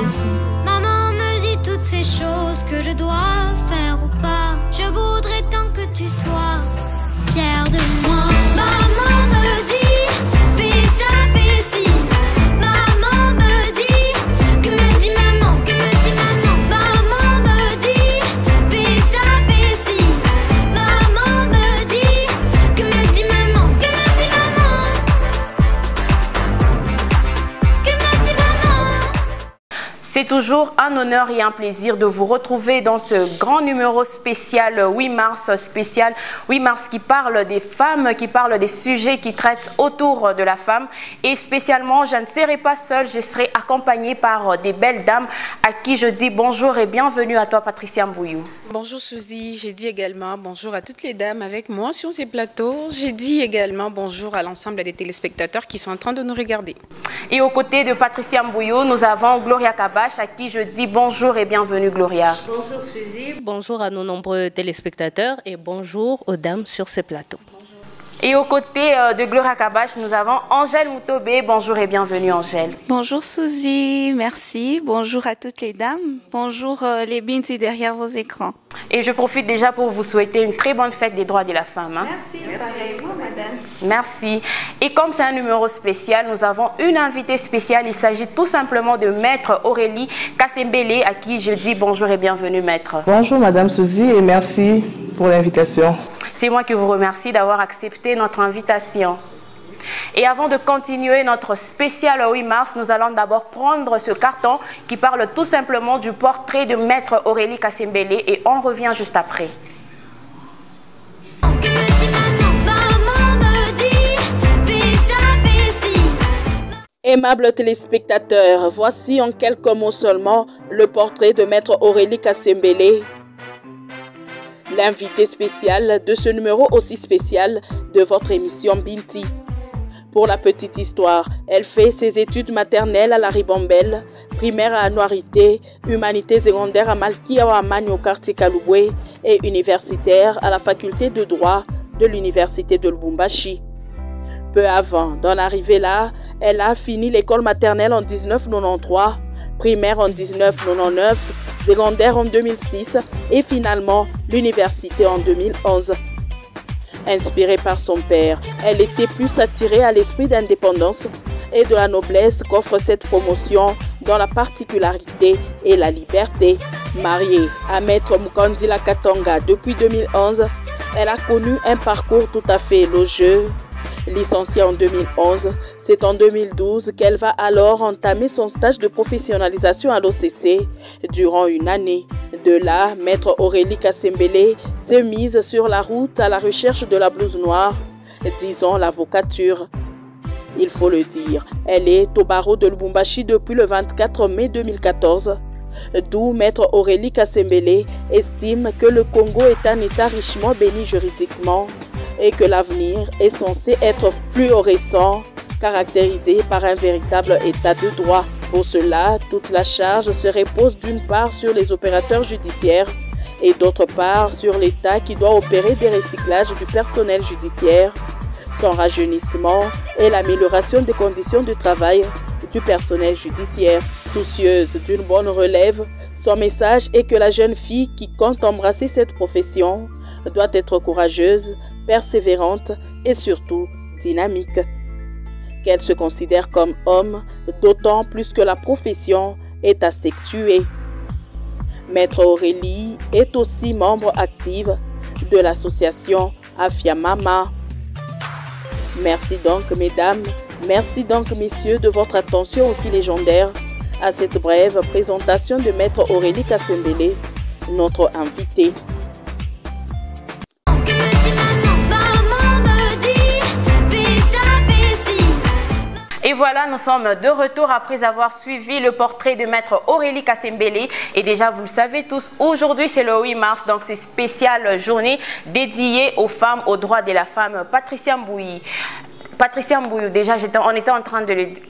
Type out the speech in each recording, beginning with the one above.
leçon. Maman me dit toutes ces choses que je dois faire ou pas. Je voudrais tant que tu sois fière de moi. Maman me dit fais ça, fais ci. Maman me dit que me dit maman, que me dit maman. Maman me dit fais ça, fais ci. Maman me dit que me dit maman, que me dit maman. Que me dit maman. C'est toujours un honneur et un plaisir de vous retrouver dans ce grand numéro spécial 8 mars, spécial 8 mars qui parle des femmes, qui parle des sujets qui traitent autour de la femme. Et spécialement, je ne serai pas seule, je serai accompagnée par des belles dames à qui je dis bonjour et bienvenue à toi, Patricia Mbouyou. Bonjour Suzy, j'ai dit également bonjour à toutes les dames avec moi sur ces plateaux. J'ai dit également bonjour à l'ensemble des téléspectateurs qui sont en train de nous regarder. Et aux côtés de Patricia Mbouyou, nous avons Gloria Kabash à qui je dis bonjour et bienvenue Gloria. Bonjour Suzy, bonjour à nos nombreux téléspectateurs et bonjour aux dames sur ce plateau. Et aux côtés de Gloria Kabash, nous avons Angèle Moutobé. Bonjour et bienvenue Angèle. Bonjour Suzy, merci. Bonjour à toutes les dames. Bonjour les binti derrière vos écrans. Et je profite déjà pour vous souhaiter une très bonne fête des droits de la femme. Hein. Merci, pareillement madame. Merci. Et comme c'est un numéro spécial, nous avons une invitée spéciale. Il s'agit tout simplement de Maître Aurélie Kassembele à qui je dis bonjour et bienvenue Maître. Bonjour Madame Suzy et merci pour l'invitation. C'est moi qui vous remercie d'avoir accepté notre invitation. Et avant de continuer notre spécial 8 mars, nous allons d'abord prendre ce carton qui parle tout simplement du portrait de Maître Aurélie Kassembele et on revient juste après. Aimables téléspectateurs, voici en quelques mots seulement le portrait de Maître Aurélie Kassembele, l'invité spécial de ce numéro aussi spécial de votre émission Binti. Pour la petite histoire, elle fait ses études maternelles à la Ribambelle, primaire à Noirité, humanités secondaires à Malkiawamani au quartier Kalouboué et universitaire à la faculté de droit de l'université de Lubumbashi. Peu avant d'en arriver là, elle a fini l'école maternelle en 1993, primaire en 1999, secondaire en 2006 et finalement l'université en 2011. Inspirée par son père, elle était plus attirée à l'esprit d'indépendance et de la noblesse qu'offre cette promotion dans la particularité et la liberté. Mariée à Maître Mukandila Katanga depuis 2011, elle a connu un parcours tout à fait élogieux. Licenciée en 2011, c'est en 2012 qu'elle va alors entamer son stage de professionnalisation à l'OCC durant une année. De là, Maître Aurélie Kassembele s'est mise sur la route à la recherche de la blouse noire, disons l'avocature. Il faut le dire, elle est au barreau de Lubumbashi depuis le 24 mai 2014, d'où Maître Aurélie Kassembele estime que le Congo est un État richement béni juridiquement et que l'avenir est censé être fluorescent, caractérisé par un véritable état de droit. Pour cela, toute la charge se repose d'une part sur les opérateurs judiciaires et d'autre part sur l'État qui doit opérer des recyclages du personnel judiciaire, son rajeunissement et l'amélioration des conditions de travail du personnel judiciaire. Soucieuse d'une bonne relève, son message est que la jeune fille qui compte embrasser cette profession doit être courageuse, persévérante et surtout dynamique. Qu'elle se considère comme homme, d'autant plus que la profession est asexuée. Maître Aurélie est aussi membre active de l'association Afiamama. Merci donc mesdames, merci donc messieurs de votre attention aussi légendaire à cette brève présentation de Maître Aurélie Kassembele, notre invitée. Et voilà, nous sommes de retour après avoir suivi le portrait de Maître Aurélie Kassembele. Et déjà, vous le savez tous, aujourd'hui c'est le 8 mars, donc c'est spéciale journée dédiée aux femmes, aux droits de la femme. Patricia Mbouyou, déjà,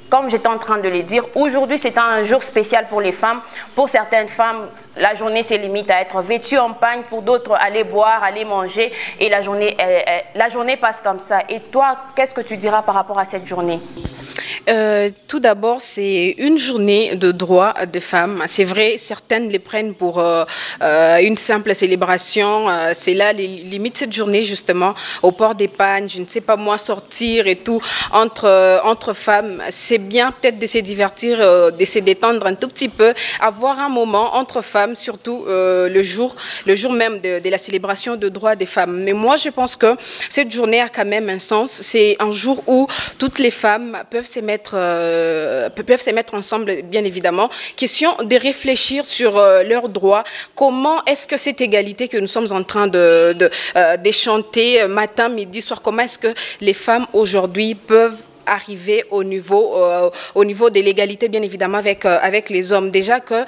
comme j'étais en train de le dire, aujourd'hui c'est un jour spécial pour les femmes. Pour certaines femmes, la journée se limite à être vêtue en pagne, pour d'autres aller boire, aller manger, et la journée passe comme ça. Et toi, qu'est-ce que tu diras par rapport à cette journée ? Tout d'abord, c'est une journée de droits des femmes. C'est vrai, certaines les prennent pour une simple célébration. C'est là les limites cette journée, justement, au port d'épargne, je ne sais pas moi, sortir et tout, entre femmes. C'est bien peut-être de se divertir, de se détendre un tout petit peu, avoir un moment entre femmes, surtout le jour même de la célébration de droits des femmes. Mais moi, je pense que cette journée a quand même un sens. C'est un jour où toutes les femmes peuvent se mettre ensemble, bien évidemment. Question de réfléchir sur leurs droits. Comment est-ce que cette égalité que nous sommes en train de chanter matin, midi, soir, comment est-ce que les femmes aujourd'hui peuvent arriver au niveau de l'égalité, bien évidemment, avec les hommes. Déjà que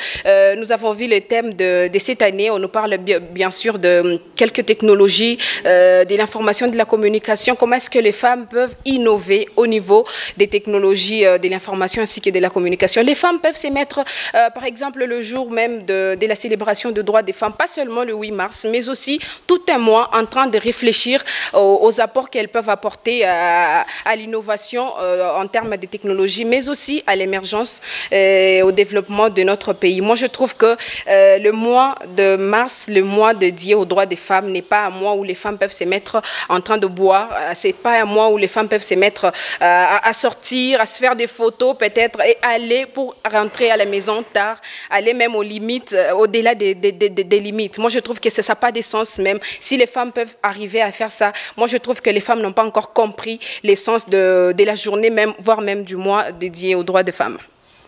nous avons vu le thème de cette année, on nous parle bien sûr de quelques technologies, de l'information, de la communication. Comment est-ce que les femmes peuvent innover au niveau des technologies de l'information ainsi que de la communication? Les femmes peuvent se mettre, par exemple, le jour même de la célébration des droits des femmes, pas seulement le 8 mars, mais aussi tout un mois en train de réfléchir aux apports qu'elles peuvent apporter à l'innovation en termes de technologie, mais aussi à l'émergence et au développement de notre pays. Moi, je trouve que le mois de mars, le mois dédié aux droits des femmes, n'est pas un mois où les femmes peuvent se mettre en train de boire. C'est pas un mois où les femmes peuvent se mettre à sortir, à se faire des photos peut-être et aller pour rentrer à la maison tard, aller même aux limites, au-delà des limites. Moi, je trouve que ça n'a pas de sens même. Si les femmes peuvent arriver à faire ça, moi, je trouve que les femmes n'ont pas encore compris l'essence de la journée, même, voire même du mois dédié aux droits des femmes.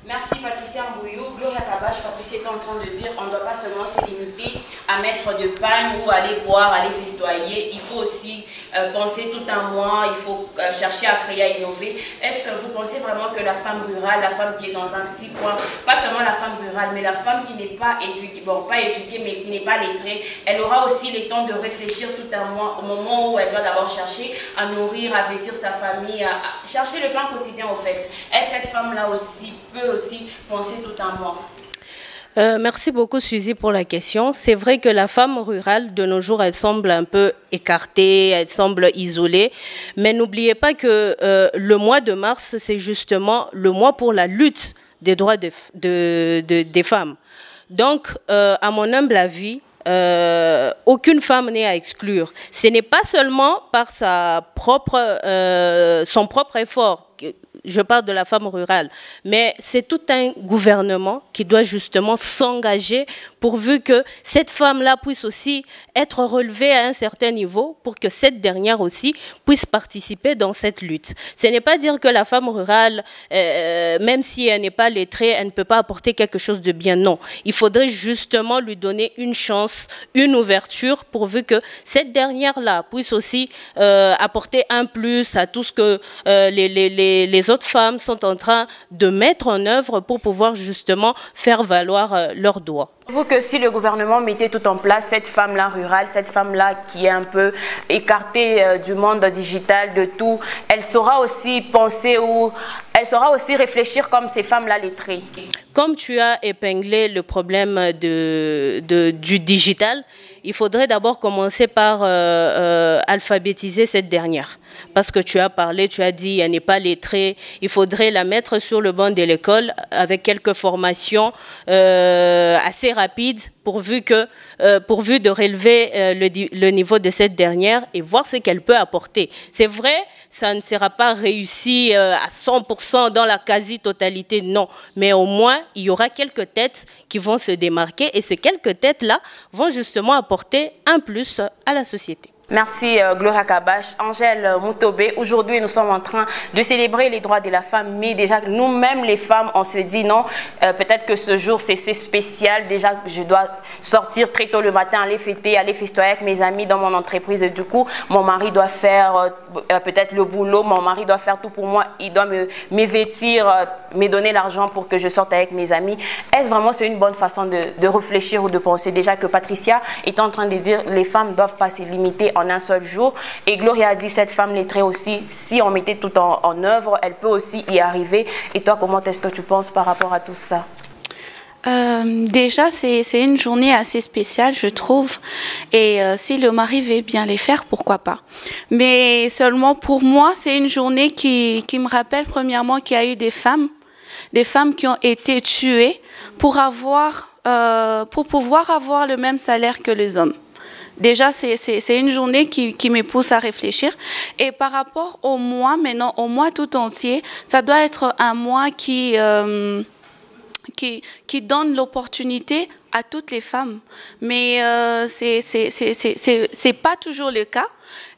Merci Patricia Mbouyou. Gloria Kabash, Patricia est en train de dire qu'on ne doit pas seulement se limiter à mettre de pagne ou aller boire, aller festoyer. Il faut aussi penser tout un mois, il faut chercher à créer, à innover. Est-ce que vous pensez vraiment que la femme rurale, la femme qui est dans un petit coin, pas seulement la femme rurale, mais la femme qui n'est pas éduquée, bon pas éduquée, mais qui n'est pas lettrée, elle aura aussi le temps de réfléchir tout un mois au moment où elle doit d'abord chercher à nourrir, à vêtir sa famille, à chercher le pain quotidien au fait. Est-ce que cette femme-là aussi peut aussi penser tout un mois? Merci beaucoup Suzy pour la question. C'est vrai que la femme rurale de nos jours, elle semble un peu écartée, elle semble isolée, mais n'oubliez pas que le mois de mars, c'est justement le mois pour la lutte des droits des femmes. Donc, à mon humble avis, aucune femme n'est à exclure. Ce n'est pas seulement par son propre effort. Je parle de la femme rurale, mais c'est tout un gouvernement qui doit justement s'engager pourvu que cette femme-là puisse aussi être relevée à un certain niveau pour que cette dernière aussi puisse participer dans cette lutte. Ce n'est pas dire que la femme rurale, même si elle n'est pas lettrée, elle ne peut pas apporter quelque chose de bien. Non, il faudrait justement lui donner une chance, une ouverture pourvu que cette dernière-là puisse aussi apporter un plus à tout ce que les autres femmes sont en train de mettre en œuvre pour pouvoir justement faire valoir leurs droits. Vous que si le gouvernement mettait tout en place, cette femme-là rurale, cette femme-là qui est un peu écartée du monde digital, de tout, elle saura aussi penser ou elle saura aussi réfléchir comme ces femmes-là lettrées. Comme tu as épinglé le problème du digital, il faudrait d'abord commencer par alphabétiser cette dernière. Parce que tu as parlé, tu as dit, elle n'est pas lettrée, il faudrait la mettre sur le banc de l'école avec quelques formations assez rapides pourvu de relever le niveau de cette dernière et voir ce qu'elle peut apporter. C'est vrai, ça ne sera pas réussi à 100% dans la quasi-totalité, non. Mais au moins, il y aura quelques têtes qui vont se démarquer et ces quelques têtes-là vont justement apporter un plus à la société. Merci Gloria Kabash. Angèle Moutobé, aujourd'hui nous sommes en train de célébrer les droits de la femme, mais déjà nous-mêmes les femmes, on se dit non, peut-être que ce jour c'est spécial, déjà je dois sortir très tôt le matin, aller fêter, aller festoyer avec mes amis dans mon entreprise et du coup mon mari doit faire peut-être le boulot, mon mari doit faire tout pour moi, il doit me vêtir, me donner l'argent pour que je sorte avec mes amis. Est-ce vraiment c'est une bonne façon de réfléchir ou de penser? Déjà que Patricia est en train de dire les femmes ne doivent pas se limiter en un seul jour. Et Gloria a dit, cette femme lettrée aussi, si on mettait tout en œuvre, elle peut aussi y arriver. Et toi, comment est-ce que tu penses par rapport à tout ça? Déjà, c'est une journée assez spéciale, je trouve. Et si le mari veut bien les faire, pourquoi pas. Mais seulement pour moi, c'est une journée qui me rappelle premièrement qu'il y a eu des femmes qui ont été tuées pour pouvoir avoir le même salaire que les hommes. Déjà, c'est une journée qui me pousse à réfléchir. Et par rapport au mois, maintenant, au mois tout entier, ça doit être un mois qui donne l'opportunité à toutes les femmes. Mais c'est pas toujours le cas.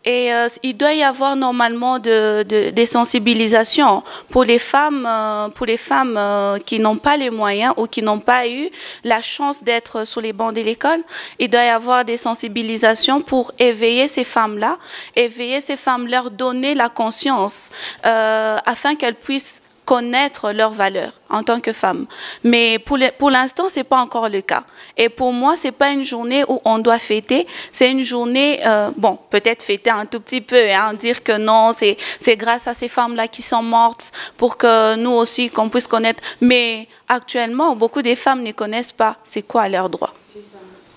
Et il doit y avoir normalement des sensibilisations pour les femmes qui n'ont pas les moyens ou qui n'ont pas eu la chance d'être sur les bancs de l'école. Il doit y avoir des sensibilisations pour éveiller ces femmes-là, leur donner la conscience afin qu'elles puissent connaître leurs valeurs en tant que femmes. Mais pour l'instant, c'est pas encore le cas. Et pour moi, c'est pas une journée où on doit fêter. C'est une journée, bon, peut-être fêter un tout petit peu, hein, dire que non, c'est grâce à ces femmes-là qui sont mortes pour que nous aussi, qu'on puisse connaître. Mais actuellement, beaucoup de femmes ne connaissent pas c'est quoi leurs droits.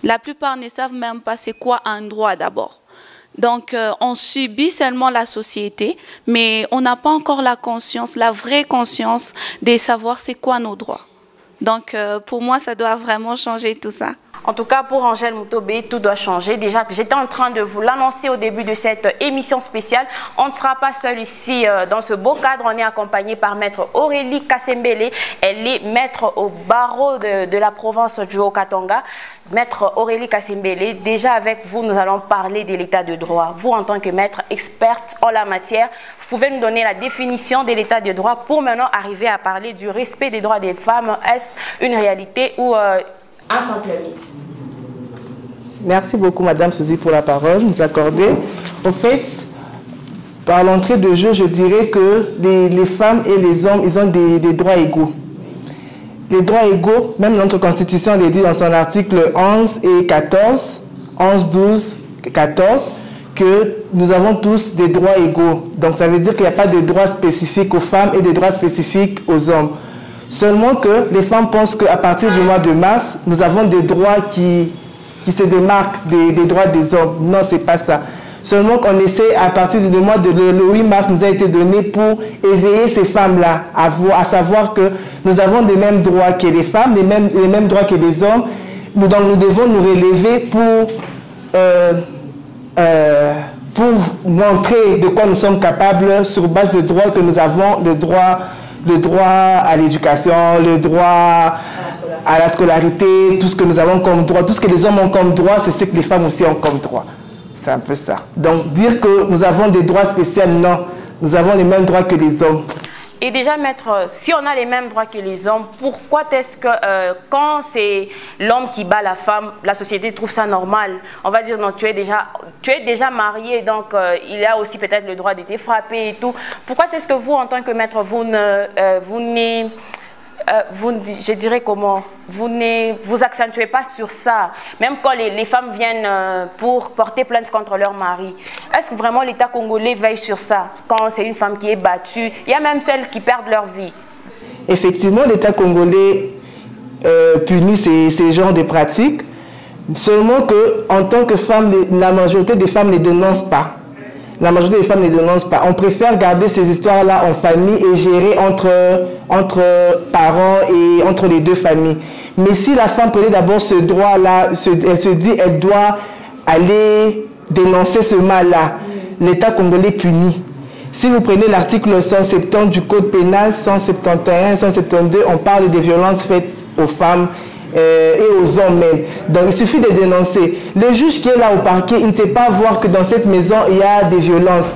La plupart ne savent même pas c'est quoi un droit d'abord. Donc, on subit seulement la société, mais on n'a pas encore la conscience, la vraie conscience de savoir c'est quoi nos droits. Donc, pour moi, ça doit vraiment changer tout ça. En tout cas, pour Angèle Moutobé, tout doit changer. Déjà, j'étais en train de vous l'annoncer au début de cette émission spéciale. On ne sera pas seul ici dans ce beau cadre. On est accompagné par Maître Aurélie Kasembele. Elle est maître au barreau de la province du Haut-Katanga. Maître Aurélie Kasembele, déjà avec vous, nous allons parler de l'état de droit. Vous, en tant que maître experte en la matière, vous pouvez nous donner la définition de l'état de droit pour maintenant arriver à parler du respect des droits des femmes. Est-ce une réalité ou un simple mythe? Merci beaucoup, Madame Suzy, pour la parole nous accorder. En fait, par l'entrée de jeu, je dirais que les femmes et les hommes, ils ont des droits égaux. Les droits égaux, même notre Constitution le dit dans son article 11 et 14, 11, 12, 14, que nous avons tous des droits égaux. Donc, ça veut dire qu'il n'y a pas de droits spécifiques aux femmes et de droits spécifiques aux hommes. Seulement que les femmes pensent qu'à partir du mois de mars, nous avons des droits qui se démarquent des droits des hommes. Non, ce n'est pas ça. Seulement qu'on essaie, à partir du mois de le 8 mars, nous a été donné pour éveiller ces femmes-là, à savoir que nous avons les mêmes droits que les femmes, les mêmes droits que les hommes. Donc nous devons nous relever pour montrer de quoi nous sommes capables sur base de droits que nous avons, le droit à l'éducation, le droit à la scolarité, tout ce que nous avons comme droit, tout ce que les hommes ont comme droit, c'est ce que les femmes aussi ont comme droit. C'est un peu ça. Donc, dire que nous avons des droits spéciaux, non. Nous avons les mêmes droits que les hommes. Et déjà, maître, si on a les mêmes droits que les hommes, pourquoi est-ce que quand c'est l'homme qui bat la femme, la société trouve ça normal? On va dire, non, tu es déjà marié, donc il a aussi peut-être le droit d'être frappé et tout. Pourquoi est-ce que vous, en tant que maître, je dirais comment, vous accentuez pas sur ça, même quand les femmes viennent pour porter plainte contre leur mari? Est-ce que vraiment l'État congolais veille sur ça quand c'est une femme qui est battue? Il y a même celles qui perdent leur vie. Effectivement, l'État congolais punit ces genres de pratiques, seulement qu'en tant que femme, la majorité des femmes ne dénoncent pas. La majorité des femmes ne dénoncent pas. On préfère garder ces histoires-là en famille et gérer entre parents et entre les deux familles. Mais si la femme prenait d'abord ce droit-là, elle se dit qu'elle doit aller dénoncer ce mal-là, l'État congolais punit. Si vous prenez l'article 170 du Code pénal, 171, 172, on parle des violences faites aux femmes et aux hommes même. Donc il suffit de dénoncer. Le juge qui est là au parquet, il ne sait pas voir que dans cette maison, il y a des violences.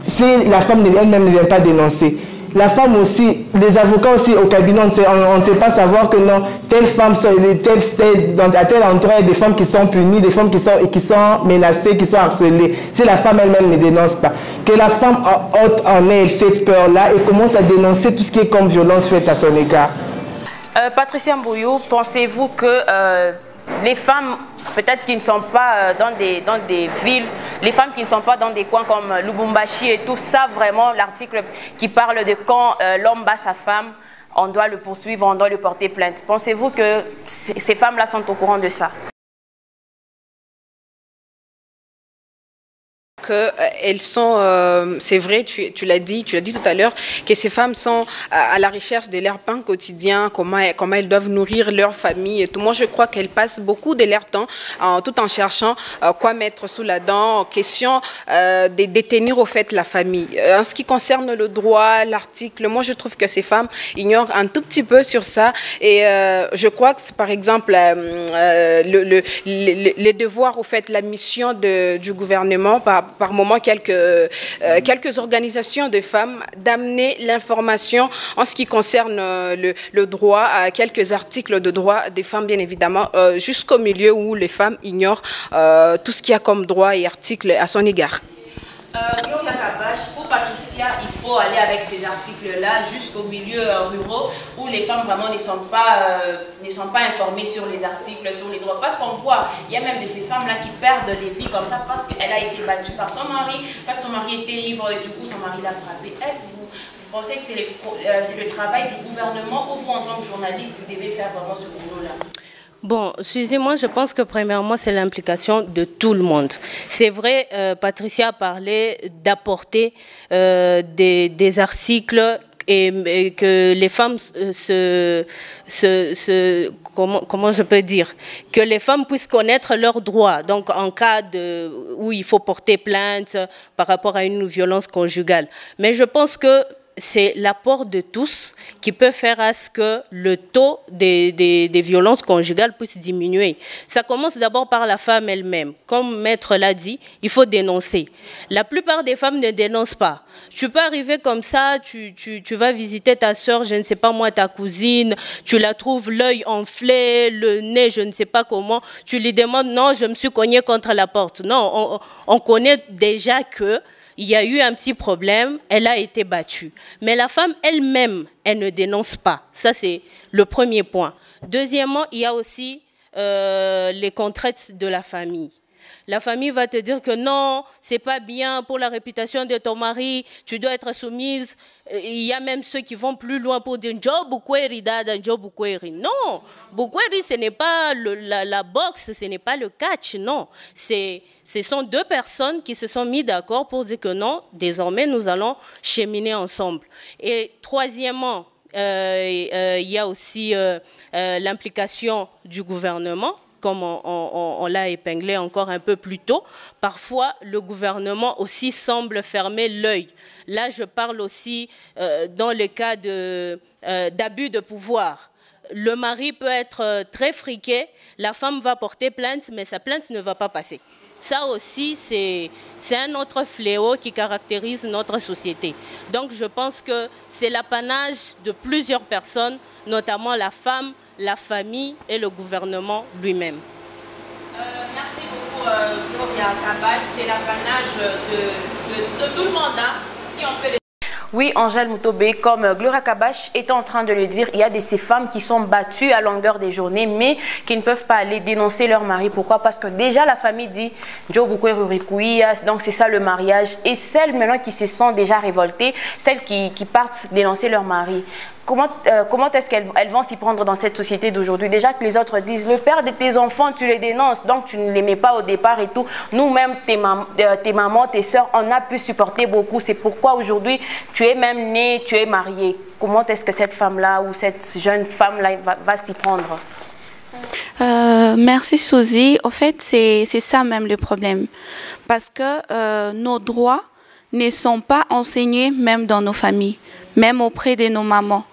Si la femme elle-même ne vient pas dénoncer. La femme aussi, les avocats aussi au cabinet, on ne sait pas savoir que non, telle femme, à tel endroit, il y a des femmes qui sont punies, des femmes qui sont menacées, qui sont harcelées. Si la femme elle-même ne dénonce pas. Que la femme ôte en elle cette peur-là et commence à dénoncer tout ce qui est comme violence faite à son égard. Patricia Mbouyou, pensez-vous que les femmes, peut-être qui ne sont pas dans des villes, les femmes qui ne sont pas dans des coins comme Lubumbashi et tout ça, vraiment l'article qui parle de quand l'homme bat sa femme, on doit le poursuivre, on doit le porter plainte. Pensez-vous que ces femmes-là sont au courant de ça? Elles sont, c'est vrai, tu l'as dit tout à l'heure, que ces femmes sont à la recherche de leur pain quotidien, comment elles doivent nourrir leur famille et tout. Moi, je crois qu'elles passent beaucoup de leur temps tout en cherchant quoi mettre sous la dent, question de détenir au fait la famille. En ce qui concerne le droit, l'article, moi, je trouve que ces femmes ignorent un tout petit peu sur ça et je crois que c'est par exemple les devoirs, au fait, la mission du gouvernement par moment quelques organisations de femmes d'amener l'information en ce qui concerne le droit, à quelques articles de droit des femmes, bien évidemment, jusqu'au milieu où les femmes ignorent tout ce qu'il y a comme droit et articles à son égard. Gloria Kabash, pour Patricia, il faut aller avec ces articles-là jusqu'au milieu ruraux où les femmes vraiment ne sont pas informées sur les articles, sur les droits. Parce qu'on voit, il y a même de ces femmes-là qui perdent des vies comme ça parce qu'elle a été battue par son mari, parce que son mari était ivre et du coup son mari l'a frappée. Est-ce que vous pensez que c'est le travail du gouvernement ou vous, en tant que journaliste, vous devez faire vraiment ce boulot-là? Bon, excusez-moi, je pense que premièrement, c'est l'implication de tout le monde. C'est vrai, Patricia a parlé d'apporter des articles et que les femmes comment je peux dire, que les femmes puissent connaître leurs droits. Donc, en cas où il faut porter plainte par rapport à une violence conjugale. Mais je pense que c'est l'apport de tous qui peut faire à ce que le taux des violences conjugales puisse diminuer. Ça commence d'abord par la femme elle-même. Comme Maître l'a dit, il faut dénoncer. La plupart des femmes ne dénoncent pas. Tu peux arriver comme ça, tu vas visiter ta soeur, je ne sais pas moi, ta cousine, tu la trouves l'œil enflé, le nez, je ne sais pas comment, tu lui demandes, non, je me suis cognée contre la porte. Non, on connaît déjà que il y a eu un petit problème, elle a été battue. Mais la femme elle-même, elle ne dénonce pas. Ça, c'est le premier point. Deuxièmement, il y a aussi les contraintes de la famille. La famille va te dire que non, c'est pas bien pour la réputation de ton mari, tu dois être soumise. Il y a même ceux qui vont plus loin pour dire job bukweri dada, job bukweri. Non, bukweri ce n'est pas la boxe, ce n'est pas le catch, non. Ce sont deux personnes qui se sont mis d'accord pour dire que non, désormais nous allons cheminer ensemble. Et troisièmement, il y a aussi l'implication du gouvernement. Comme on l'a épinglé encore un peu plus tôt, parfois le gouvernement aussi semble fermer l'œil. Là, je parle aussi dans le cas d'abus de pouvoir. Le mari peut être très friqué, la femme va porter plainte, mais sa plainte ne va pas passer. Ça aussi, c'est un autre fléau qui caractérise notre société. Donc, je pense que c'est l'apanage de plusieurs personnes, notamment la femme, la famille et le gouvernement lui-même. Merci beaucoup, Gloria Kabash. C'est l'apanage de tout le monde, hein, si on peut le... Oui, Angèle Moutobé, comme Gloria Kabash est en train de le dire, il y a de ces femmes qui sont battues à longueur des journées, mais qui ne peuvent pas aller dénoncer leur mari. Pourquoi? Parce que déjà la famille dit donc c'est ça le mariage. Et celles maintenant qui se sont déjà révoltées, celles qui partent dénoncer leur mari, comment est-ce qu'elles vont s'y prendre dans cette société d'aujourd'hui? Déjà que les autres disent, le père de tes enfants, tu les dénonces, donc tu ne l'aimais pas au départ et tout. Nous-mêmes, tes mamans, tes soeurs, on a pu supporter beaucoup. C'est pourquoi aujourd'hui, tu es même née, tu es mariée. Comment est-ce que cette femme-là ou cette jeune femme-là va s'y prendre? Merci Suzy. Au fait, c'est ça même le problème. Parce que nos droits ne sont pas enseignés même dans nos familles, même auprès de nos mamans.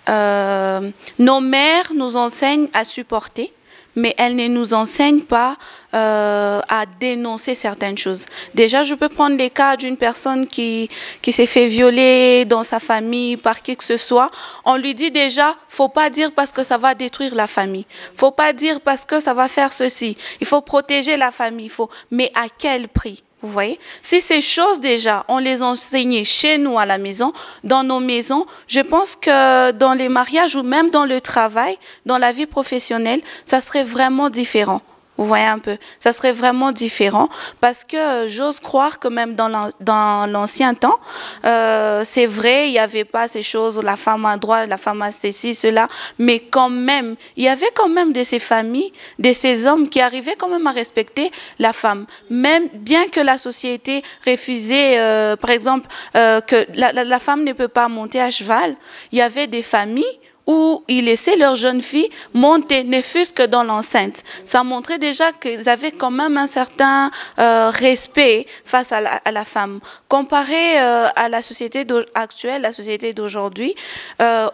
Nos mères nous enseignent à supporter, mais elles ne nous enseignent pas à dénoncer certaines choses. Déjà, je peux prendre les cas d'une personne qui s'est fait violer dans sa famille par qui que ce soit. On lui dit déjà, faut pas dire parce que ça va détruire la famille. Faut pas dire parce que ça va faire ceci. Il faut protéger la famille. Mais à quel prix? Vous voyez, si ces choses déjà, on les enseignait chez nous à la maison, dans nos maisons, je pense que dans les mariages ou même dans le travail, dans la vie professionnelle, ça serait vraiment différent. Vous voyez un peu, ça serait vraiment différent parce que j'ose croire que même dans l'ancien temps, c'est vrai, il n'y avait pas ces choses, la femme a droit, la femme a ceci, cela, mais quand même, il y avait quand même de ces familles, de ces hommes qui arrivaient quand même à respecter la femme. Même bien que la société refusait, par exemple, que la femme ne peut pas monter à cheval, il y avait des familles où ils laissaient leurs jeunes filles monter, ne fût-ce que dans l'enceinte. Ça montrait déjà qu'ils avaient quand même un certain respect face à la femme. Comparé à la société actuelle, la société d'aujourd'hui,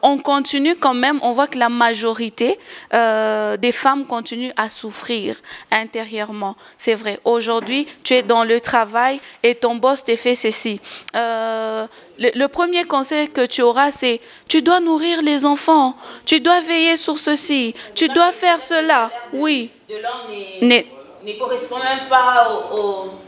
on continue quand même, on voit que la majorité des femmes continuent à souffrir intérieurement. C'est vrai, aujourd'hui, tu es dans le travail et ton boss te fait ceci. Le premier conseil que tu auras, c'est tu dois nourrir les enfants, tu dois veiller sur ceci, tu dois faire cela. Oui. De l'homme ne correspond même pas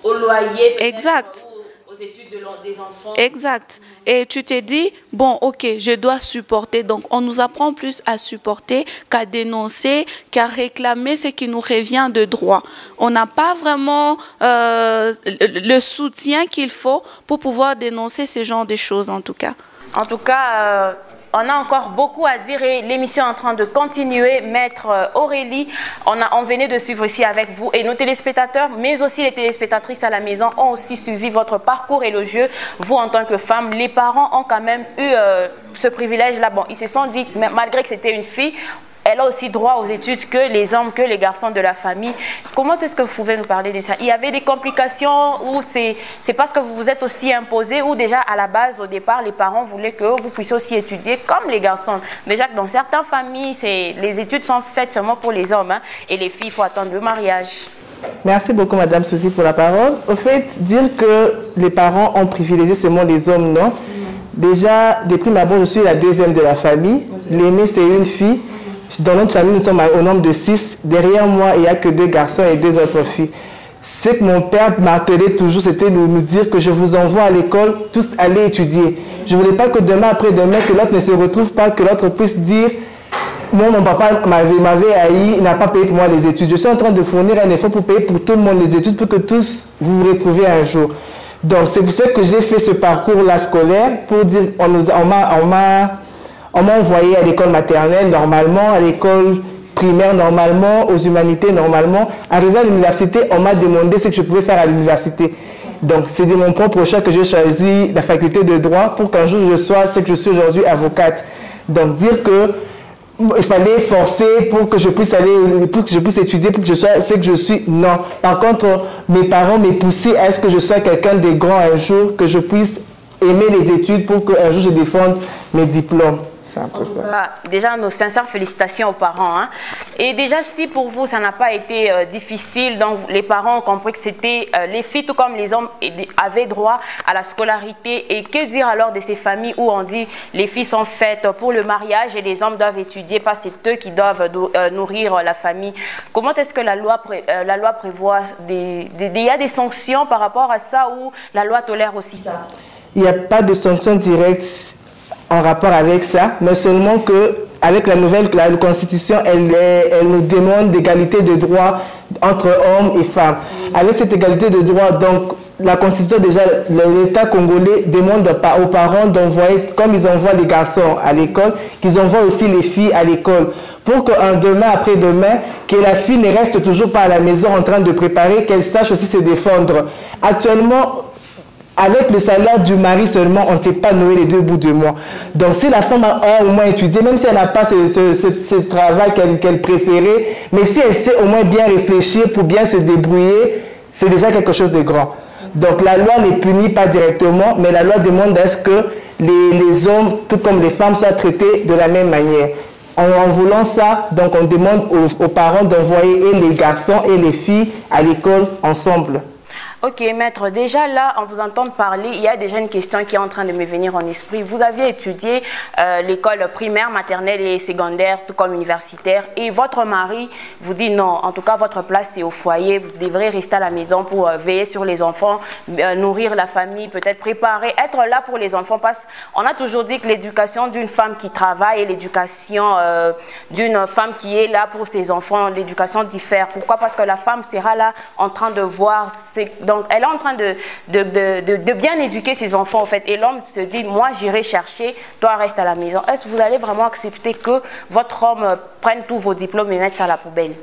au loyer. Exact. Aux études des enfants. Exact. Et tu te dis, bon, ok, je dois supporter. Donc, on nous apprend plus à supporter qu'à dénoncer, qu'à réclamer ce qui nous revient de droit. On n'a pas vraiment le soutien qu'il faut pour pouvoir dénoncer ce genre de choses, en tout cas. En tout cas, on a encore beaucoup à dire et l'émission est en train de continuer. Maître Aurélie, on venait de suivre ici avec vous et nos téléspectateurs, mais aussi les téléspectatrices à la maison ont aussi suivi votre parcours élogieux. Vous, en tant que femme, les parents ont quand même eu ce privilège-là. Bon, ils se sont dit, malgré que c'était une fille, elle a aussi droit aux études que les hommes, que les garçons de la famille. Comment est-ce que vous pouvez nous parler de ça? Il y avait des complications ou c'est parce que vous vous êtes aussi imposé ou déjà à la base, au départ, les parents voulaient que vous puissiez aussi étudier comme les garçons? Déjà que dans certaines familles, les études sont faites seulement pour les hommes hein, et les filles, il faut attendre le mariage. Merci beaucoup, Madame Suzy, pour la parole. Au fait, dire que les parents ont privilégié seulement les hommes, non. Déjà, de prime abord, je suis la deuxième de la famille. L'aînée, c'est une fille. Dans notre famille, nous sommes au nombre de 6. Derrière moi, il n'y a que 2 garçons et 2 autres filles. Ce que mon père martelait toujours, c'était de nous dire que je vous envoie à l'école, tous aller étudier. Je ne voulais pas que demain, après-demain, que l'autre ne se retrouve pas, que l'autre puisse dire « Moi, mon papa m'avait haï, il n'a pas payé pour moi les études. » Je suis en train de fournir un effort pour payer pour tout le monde les études, pour que tous vous vous retrouviez un jour. Donc, c'est pour ça que j'ai fait ce parcours-là scolaire, pour dire, on m'a envoyé à l'école maternelle normalement, à l'école primaire normalement, aux humanités normalement. Arrivé à l'université, on m'a demandé ce que je pouvais faire à l'université. Donc, c'est de mon propre choix que j'ai choisi la faculté de droit pour qu'un jour je sois ce que je suis aujourd'hui, avocate. Donc, dire que il fallait forcer pour que je puisse aller, pour que je puisse étudier, pour que je sois ce que je suis, non. Par contre, mes parents m'ont poussé à ce que je sois quelqu'un de grand un jour, que je puisse aimer les études pour qu'un jour je défende mes diplômes. C'est un peu ça. Déjà, nos sincères félicitations aux parents. Hein. Et déjà, si pour vous, ça n'a pas été difficile, donc les parents ont compris que c'était les filles, tout comme les hommes, avaient droit à la scolarité. Et que dire alors de ces familles où on dit les filles sont faites pour le mariage et les hommes doivent étudier, pas c'est eux qui doivent nourrir la famille. Comment est-ce que la loi prévoit il y a des sanctions par rapport à ça ou la loi tolère aussi ça? Il n'y a pas de sanctions directes en rapport avec ça, mais seulement qu'avec la nouvelle Constitution, elle nous demande d'égalité de droits entre hommes et femmes. Avec cette égalité de droits, donc, la Constitution, déjà, l'État congolais demande aux parents d'envoyer, comme ils envoient les garçons à l'école, qu'ils envoient aussi les filles à l'école. Pour qu'un demain, après-demain, que la fille ne reste toujours pas à la maison en train de préparer, qu'elle sache aussi se défendre. Actuellement, avec le salaire du mari seulement, on ne sait pas nouer les 2 bouts de mois. Donc si la femme a au moins étudié, même si elle n'a pas ce travail qu'elle préférait, mais si elle sait au moins bien réfléchir pour bien se débrouiller, c'est déjà quelque chose de grand. Donc la loi ne punit pas directement, mais la loi demande à ce que les hommes, tout comme les femmes, soient traités de la même manière. En voulant ça, donc on demande aux parents d'envoyer les garçons et les filles à l'école ensemble. Ok, maître, déjà là, en vous entendant parler, il y a déjà une question qui est en train de me venir en esprit. Vous aviez étudié l'école primaire, maternelle et secondaire, tout comme universitaire, et votre mari vous dit non, en tout cas, votre place c'est au foyer, vous devrez rester à la maison pour veiller sur les enfants, nourrir la famille, peut-être préparer, être là pour les enfants, parce qu'on a toujours dit que l'éducation d'une femme qui travaille et l'éducation d'une femme qui est là pour ses enfants, l'éducation diffère. Pourquoi? Parce que la femme sera là en train de voir donc, elle est en train de bien éduquer ses enfants, en fait. Et l'homme se dit, moi, j'irai chercher, toi, reste à la maison. Est-ce que vous allez vraiment accepter que votre homme prenne tous vos diplômes et mette ça à la poubelle?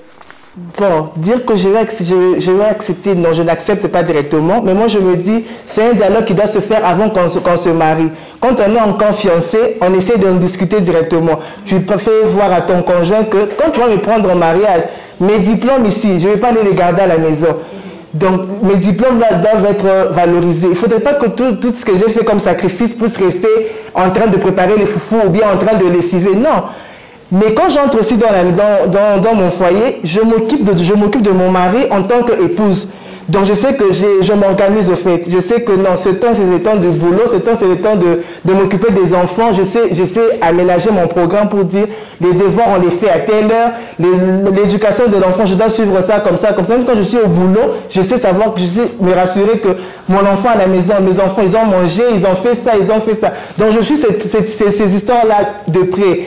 Bon, dire que je vais accepter, non, je n'accepte pas directement. Mais moi, je me dis, c'est un dialogue qui doit se faire avant qu'on se marie. Quand on est encore fiancé, on essaie d'en discuter directement. Tu peux faire voir à ton conjoint que quand tu vas me prendre en mariage, mes diplômes ici, je ne vais pas aller les garder à la maison. Donc, mes diplômes là doivent être valorisés. Il ne faudrait pas que tout ce que j'ai fait comme sacrifice puisse rester en train de préparer les foufous ou bien en train de lessiver. Non. Mais quand j'entre aussi dans mon foyer, je m'occupe de mon mari en tant qu'épouse. Donc, je sais que je m'organise au fait. Je sais que non, ce temps, c'est le temps du boulot, ce temps, c'est le temps de m'occuper des enfants. Je sais aménager mon programme pour dire les devoirs, on les fait à telle heure. L'éducation de l'enfant, je dois suivre ça comme ça, comme ça. Même quand je suis au boulot, je sais savoir que je sais me rassurer que mon enfant à la maison, mes enfants, ils ont mangé, ils ont fait ça, ils ont fait ça. Donc, je suis ces histoires-là de près.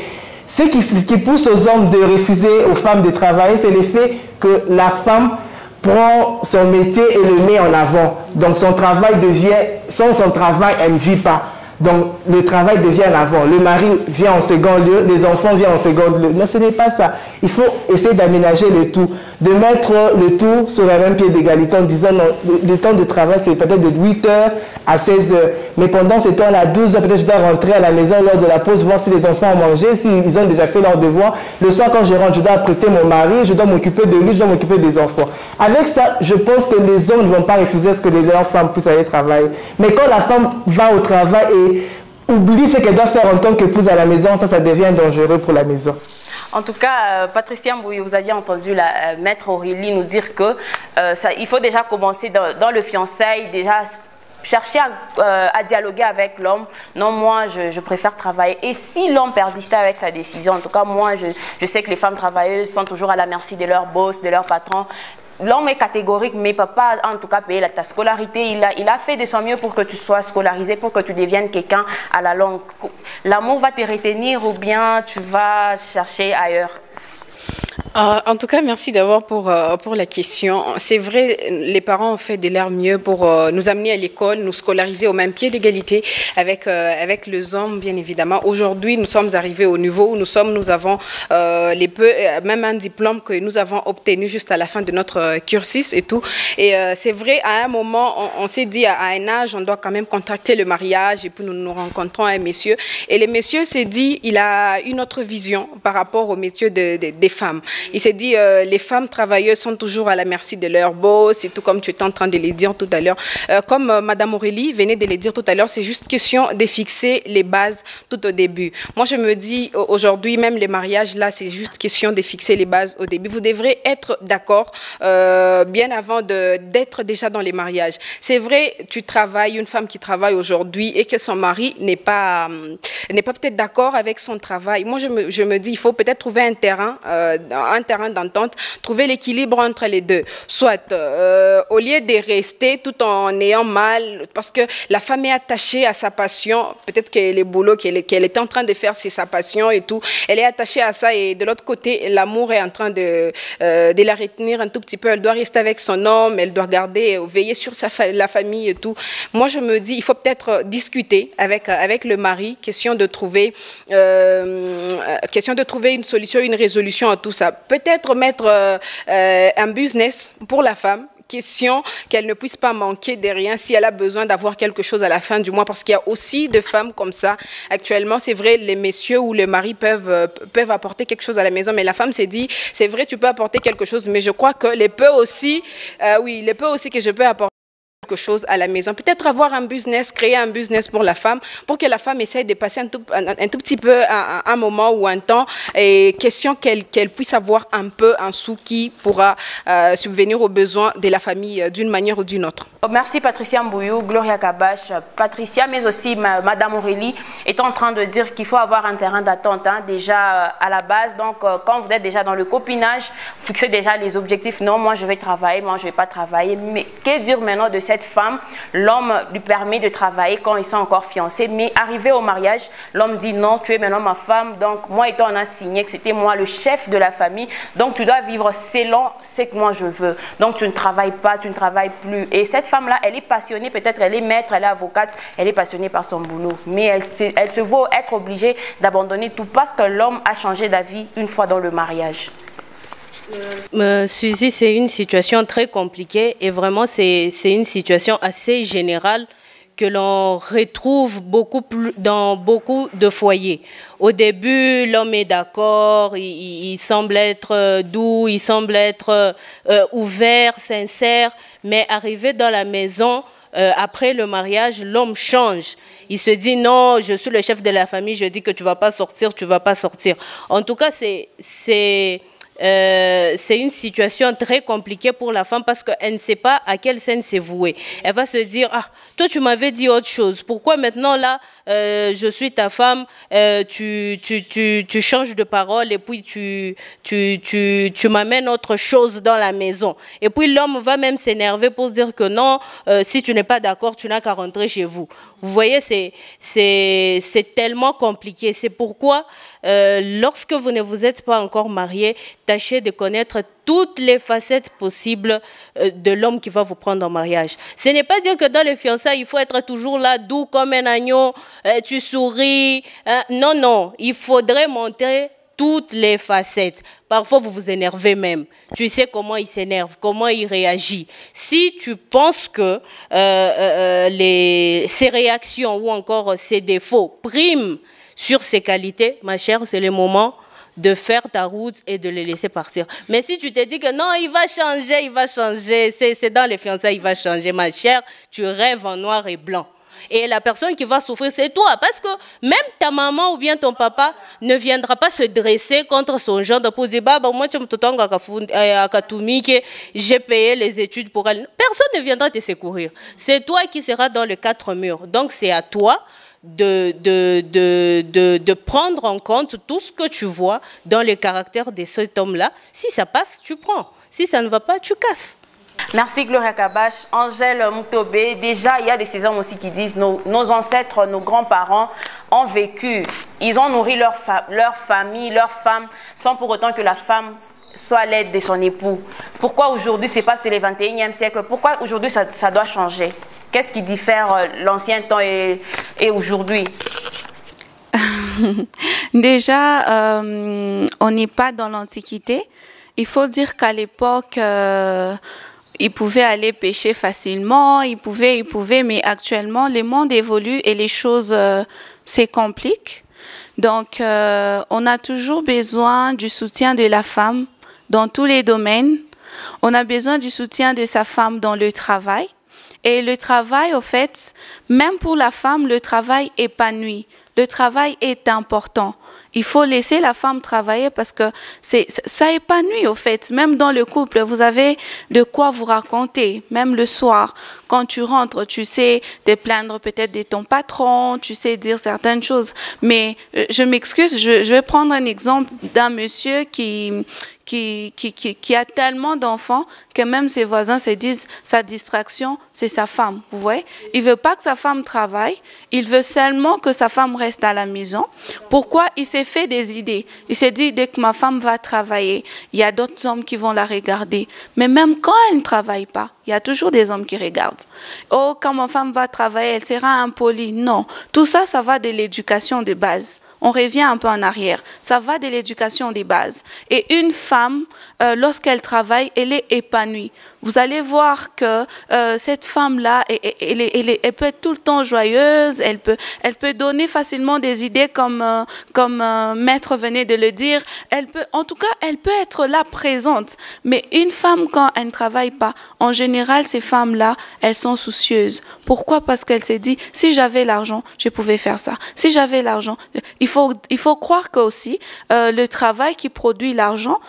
Ce qui pousse aux hommes de refuser aux femmes de travailler, c'est le fait que la femme prend son métier et le met en avant. Donc son travail devient, sans son travail, elle ne vit pas. Donc le travail devient en avant. Le mari vient en second lieu, les enfants viennent en second lieu. Non, ce n'est pas ça. Il faut essayer d'aménager le tout, de mettre le tout sur le même pied d'égalité en disant non, le temps de travail c'est peut-être de 8h à 16h. Mais pendant ce temps-là, à 12h, peut-être je dois rentrer à la maison lors de la pause, voir si les enfants ont mangé, s'ils ont déjà fait leur devoir. Le soir, quand je rentre, je dois apprêter mon mari, je dois m'occuper de lui, je dois m'occuper des enfants. Avec ça, je pense que les hommes ne vont pas refuser ce que leurs femmes puissent aller travailler. Mais quand la femme va au travail et oublie ce qu'elle doit faire en tant qu'épouse à la maison, ça devient dangereux pour la maison. En tout cas, Patricia Mbouy, vous aviez entendu la maître Aurélie nous dire que il faut déjà commencer dans le fiançailles, déjà chercher à dialoguer avec l'homme. Non, moi, je préfère travailler. Et si l'homme persistait avec sa décision, en tout cas, moi, je sais que les femmes travailleuses sont toujours à la merci de leur boss, de leur patron. L'homme est catégorique, mais papa, en tout cas, payer ta scolarité. Il a fait de son mieux pour que tu sois scolarisé, pour que tu deviennes quelqu'un à la longue. L'amour va te retenir ou bien tu vas chercher ailleurs? En tout cas, merci d'abord pour la question. C'est vrai, les parents ont fait de leur mieux pour nous amener à l'école, nous scolariser au même pied d'égalité avec les hommes, bien évidemment. Aujourd'hui, nous sommes arrivés au niveau où nous avons même un diplôme que nous avons obtenu juste à la fin de notre cursus et tout. Et c'est vrai, à un moment, on s'est dit à un âge, on doit quand même contracter le mariage et puis nous nous rencontrons un monsieur. Et le monsieur s'est dit, il a une autre vision par rapport au métier des femmes. Il s'est dit, les femmes travailleuses sont toujours à la merci de leur boss, et tout comme tu étais en train de le dire tout à l'heure. Comme Madame Aurélie venait de le dire tout à l'heure, c'est juste question de fixer les bases tout au début. Moi, je me dis, aujourd'hui, même les mariages, là, c'est juste question de fixer les bases au début. Vous devrez être d'accord bien avant d'être déjà dans les mariages. C'est vrai, tu travailles, une femme qui travaille aujourd'hui et que son mari n'est pas peut-être d'accord avec son travail. Moi, je me dis, il faut peut-être trouver un terrain d'entente, trouver l'équilibre entre les deux. Soit, au lieu de rester tout en ayant mal, parce que la femme est attachée à sa passion, peut-être que le boulot qu'elle est en train de faire, c'est sa passion et tout, elle est attachée à ça et de l'autre côté, l'amour est en train de la retenir un tout petit peu, elle doit rester avec son homme, elle doit veiller sur la famille et tout. Moi, je me dis, il faut peut-être discuter avec le mari, question de trouver une solution, une résolution à tout ça. Peut-être mettre un business pour la femme, question qu'elle ne puisse pas manquer de rien si elle a besoin d'avoir quelque chose à la fin du mois, parce qu'il y a aussi des femmes comme ça. Actuellement, c'est vrai, les messieurs ou le mari peuvent apporter quelque chose à la maison, mais la femme s'est dit, c'est vrai, tu peux apporter quelque chose, mais je crois que les peu aussi que je peux apporter, quelque chose à la maison. Peut-être avoir un business, créer un business pour la femme, pour que la femme essaye de passer un tout petit peu un moment ou un temps, et question qu'elle puisse avoir un peu un sou qui pourra subvenir aux besoins de la famille d'une manière ou d'une autre. Merci Patricia Mbouyou, Gloria Kabash. Patricia, mais aussi Madame Aurélie, est en train de dire qu'il faut avoir un terrain d'attente déjà à la base. Donc, quand vous êtes déjà dans le copinage, fixez déjà les objectifs. Non, moi je vais travailler, moi je ne vais pas travailler. Mais que dire maintenant de cette femme? L'homme lui permet de travailler quand ils sont encore fiancés, mais arrivé au mariage, l'homme dit non, tu es maintenant ma femme. Donc, moi et toi, on a signé que c'était moi le chef de la famille. Donc, tu dois vivre selon ce que moi je veux. Donc, tu ne travailles pas, tu ne travailles plus. Et cette femme-là, elle est passionnée, peut-être elle est maître, elle est avocate, elle est passionnée par son boulot. Mais elle se voit être obligée d'abandonner tout parce que l'homme a changé d'avis une fois dans le mariage. Suzy, c'est une situation très compliquée et vraiment c'est une situation assez générale que l'on retrouve dans beaucoup de foyers. Au début, l'homme est d'accord, il semble être doux, il semble être ouvert, sincère, mais arrivé dans la maison, après le mariage, l'homme change. Il se dit non, je suis le chef de la famille, je dis que tu ne vas pas sortir, tu ne vas pas sortir. En tout cas, c'est une situation très compliquée pour la femme parce qu'elle ne sait pas à quelle scène s'est vouée. Elle va se dire, ah, toi tu m'avais dit autre chose, pourquoi maintenant là, je suis ta femme, tu changes de parole et puis tu m'amènes autre chose dans la maison. Et puis l'homme va même s'énerver pour dire que non, si tu n'es pas d'accord, tu n'as qu'à rentrer chez vous. Vous voyez, c'est tellement compliqué. C'est pourquoi, lorsque vous ne vous êtes pas encore marié, tâchez de connaître toutes les facettes possibles de l'homme qui va vous prendre en mariage. Ce n'est pas dire que dans les fiançailles, il faut être toujours là, doux comme un agneau, tu souris. Non, non, il faudrait montrer toutes les facettes. Parfois, vous vous énervez même. Tu sais comment il s'énerve, comment il réagit. Si tu penses que ses réactions ou encore ses défauts priment sur ses qualités, ma chère, c'est le moment de faire ta route et de le laisser partir. Mais si tu te dis que non, il va changer, c'est dans les fiançailles, il va changer, ma chère, tu rêves en noir et blanc. Et la personne qui va souffrir, c'est toi. Parce que même ta maman ou bien ton papa ne viendra pas se dresser contre son gendre pour dire, bah, moi, j'ai payé les études pour elle. Personne ne viendra te secourir. C'est toi qui seras dans les quatre murs. Donc, c'est à toi de prendre en compte tout ce que tu vois dans le caractère de cet homme-là. Si ça passe, tu prends. Si ça ne va pas, tu casses. Merci Gloria Kabash. Angèle Moutobé, déjà il y a des hommes aussi qui disent nos ancêtres, nos grands-parents ont vécu, ils ont nourri leur famille, leur femme, sans pour autant que la femme soit l'aide de son époux. Pourquoi aujourd'hui, c'est le 21e siècle, pourquoi aujourd'hui ça doit changer? Qu'est-ce qui diffère l'ancien temps et aujourd'hui? Déjà, on n'est pas dans l'Antiquité. Il faut dire qu'à l'époque, ils pouvaient aller pêcher facilement, ils pouvaient, mais actuellement, le monde évolue et les choses se compliquent. Donc, on a toujours besoin du soutien de la femme dans tous les domaines. On a besoin du soutien de sa femme dans le travail. Et le travail, au fait, même pour la femme, le travail épanouit. Le travail est important. Il faut laisser la femme travailler parce que ça épanouit au fait. Même dans le couple, vous avez de quoi vous raconter. Même le soir, quand tu rentres, tu sais te plaindre peut-être de ton patron, tu sais dire certaines choses. Mais je m'excuse, je vais prendre un exemple d'un monsieur qui a tellement d'enfants que même ses voisins se disent sa distraction, c'est sa femme. Vous voyez? Il veut pas que sa femme travaille. Il veut seulement que sa femme reste à la maison. Pourquoi? Il s'est fait des idées. Il s'est dit, dès que ma femme va travailler, il y a d'autres hommes qui vont la regarder. Mais même quand elle ne travaille pas, il y a toujours des hommes qui regardent. Oh, quand ma femme va travailler, elle sera impolie. Non. Tout ça, ça va de l'éducation de base. On revient un peu en arrière. Ça va de l'éducation des bases. Et une femme femme, lorsqu'elle travaille, elle est épanouie. Vous allez voir que cette femme-là, elle peut être tout le temps joyeuse, elle peut donner facilement des idées comme Maître venait de le dire. En tout cas, elle peut être là présente. Mais une femme, quand elle ne travaille pas, en général, ces femmes-là, elles sont soucieuses. Pourquoi? Parce qu'elle s'est dit, si j'avais l'argent, je pouvais faire ça. Si j'avais l'argent, il faut croire que aussi le travail qui produit l'argent,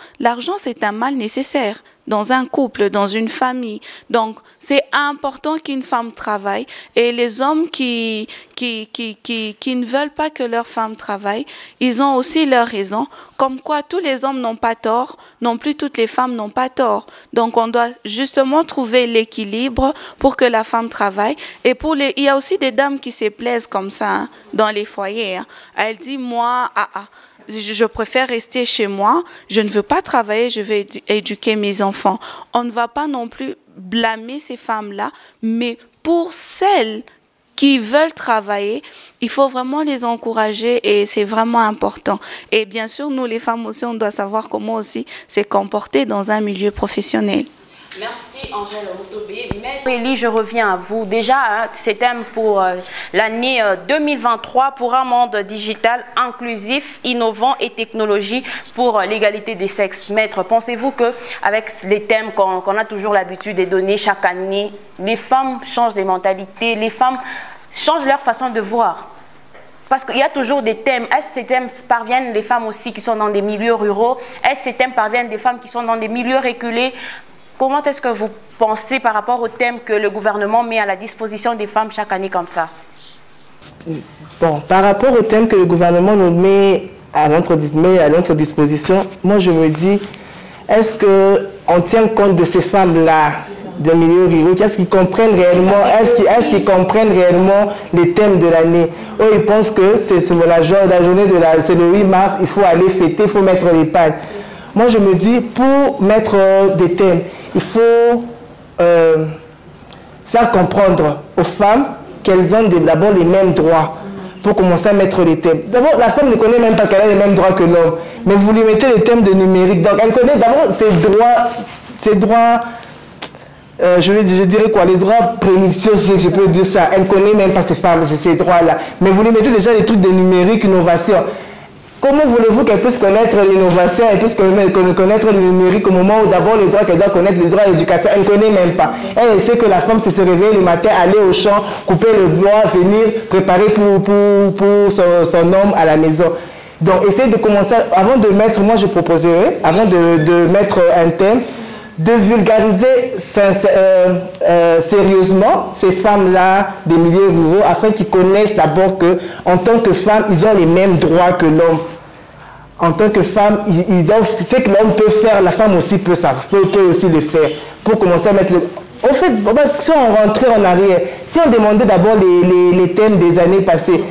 c'est un mal nécessaire dans un couple, dans une famille. Donc, c'est important qu'une femme travaille. Et les hommes qui ne veulent pas que leur femme travaille, ils ont aussi leurs raisons. Comme quoi, tous les hommes n'ont pas tort, non plus toutes les femmes n'ont pas tort. Donc, on doit justement trouver l'équilibre pour que la femme travaille. Et il y a aussi des dames qui se plaisent comme ça, hein, dans les foyers. Hein. Elle dit, moi, je préfère rester chez moi, je ne veux pas travailler, je vais éduquer mes enfants. On ne va pas non plus blâmer ces femmes-là, mais pour celles qui veulent travailler, il faut vraiment les encourager et c'est vraiment important. Et bien sûr, nous les femmes aussi, on doit savoir comment aussi se comporter dans un milieu professionnel. Merci Angèle Moutobé. Élie, je reviens à vous. Déjà, hein, c'est thème pour l'année 2023 pour un monde digital inclusif, innovant et technologie pour l'égalité des sexes. Maître, pensez-vous qu'avec les thèmes qu'on a toujours l'habitude de donner chaque année, les femmes changent des mentalités, les femmes changent leur façon de voir? Parce qu'il y a toujours des thèmes. Est-ce que ces thèmes parviennent des femmes aussi qui sont dans des milieux ruraux? Est-ce que ces thèmes parviennent des femmes qui sont dans des milieux reculés? Comment est-ce que vous pensez par rapport au thème que le gouvernement met à la disposition des femmes chaque année comme ça? Bon, par rapport au thème que le gouvernement nous met à notre disposition, moi je me dis, est-ce qu'on tient compte de ces femmes-là, des milieux ruraux, est-ce qu'ils comprennent réellement, est-ce qu'ils comprennent réellement les thèmes de l'année? Eux, ils pensent que c'est la journée c'est le 8 mars, il faut aller fêter, il faut mettre les pannes. Moi je me dis, pour mettre des thèmes, il faut faire comprendre aux femmes qu'elles ont d'abord les mêmes droits pour commencer à mettre les thèmes. D'abord, la femme ne connaît même pas qu'elle a les mêmes droits que l'homme, mais vous lui mettez les thèmes de numérique. Donc, elle connaît d'abord ses droits, je dirais quoi, les droits prénuptiaux, si je peux dire ça. Elle ne connaît même pas ces femmes, ces droits-là. Mais vous lui mettez déjà des trucs de numérique, innovation. Comment voulez-vous qu'elle puisse connaître l'innovation, elle puisse connaître le numérique au moment où d'abord les droits qu'elle doit connaître, les droits à l'éducation, elle ne connaît même pas. Elle sait que la femme, c'est se réveiller le matin, aller au champ, couper le bois, venir préparer pour son homme à la maison. Donc, essayez de commencer, avant de mettre, moi je proposerais, avant de mettre un thème, de vulgariser sérieusement ces femmes-là des milieux ruraux afin qu'ils connaissent d'abord qu'en tant que femmes, ils ont les mêmes droits que l'homme. En tant que femme, ce que l'homme peut faire, la femme aussi peut aussi le faire. Pour commencer à mettre le... Au fait, si on rentrait en arrière, si on demandait d'abord les thèmes des années passées,